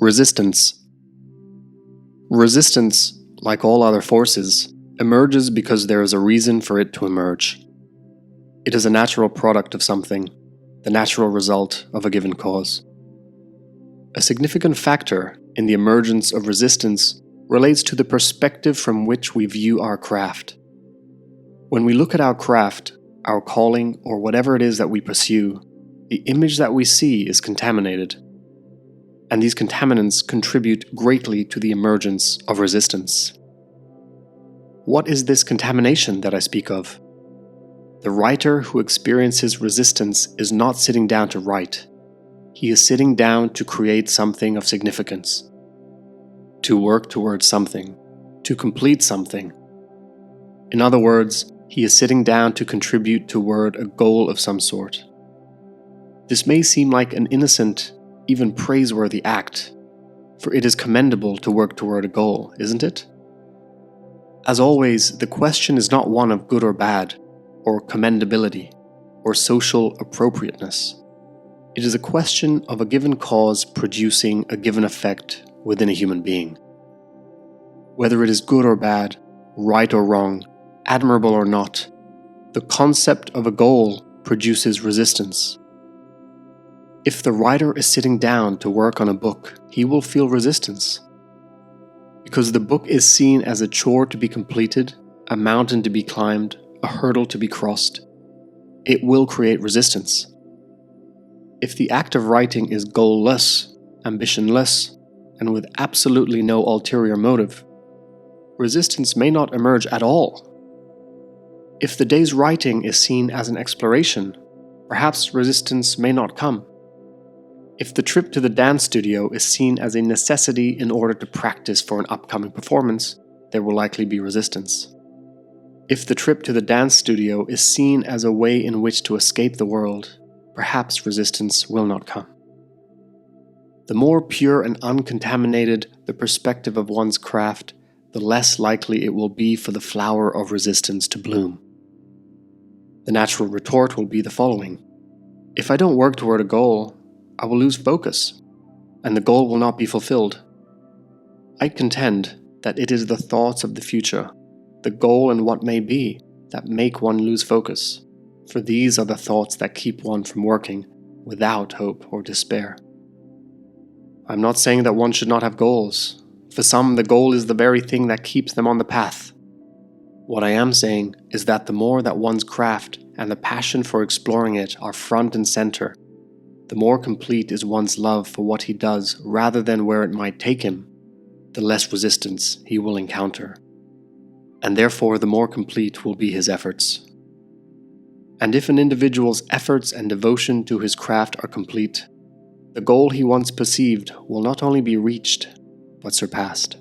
Resistance. Resistance, like all other forces, emerges because there is a reason for it to emerge. It is a natural product of something, the natural result of a given cause. A significant factor in the emergence of resistance relates to the perspective from which we view our craft. When we look at our craft, our calling, or whatever it is that we pursue, the image that we see is contaminated. And these contaminants contribute greatly to the emergence of resistance. What is this contamination that I speak of? The writer who experiences resistance is not sitting down to write. He is sitting down to create something of significance, to work towards something, to complete something. In other words, he is sitting down to contribute toward a goal of some sort. This may seem like an innocent, even praiseworthy act, for it is commendable to work toward a goal, isn't it? As always, the question is not one of good or bad, or commendability, or social appropriateness. It is a question of a given cause producing a given effect within a human being. Whether it is good or bad, right or wrong, admirable or not, the concept of a goal produces resistance. If the writer is sitting down to work on a book, he will feel resistance. Because the book is seen as a chore to be completed, a mountain to be climbed, a hurdle to be crossed, it will create resistance. If the act of writing is goal-less, ambition-less, and with absolutely no ulterior motive, resistance may not emerge at all. If the day's writing is seen as an exploration, perhaps resistance may not come. If the trip to the dance studio is seen as a necessity in order to practice for an upcoming performance, there will likely be resistance. If the trip to the dance studio is seen as a way in which to escape the world, perhaps resistance will not come. The more pure and uncontaminated the perspective of one's craft, the less likely it will be for the flower of resistance to bloom. The natural retort will be the following: if I don't work toward a goal, I will lose focus, and the goal will not be fulfilled. I contend that it is the thoughts of the future, the goal and what may be, that make one lose focus, for these are the thoughts that keep one from working without hope or despair. I'm not saying that one should not have goals. For some, the goal is the very thing that keeps them on the path. What I am saying is that the more that one's craft and the passion for exploring it are front and center, the more complete is one's love for what he does rather than where it might take him, the less resistance he will encounter. And therefore the more complete will be his efforts. And if an individual's efforts and devotion to his craft are complete, the goal he once perceived will not only be reached, but surpassed.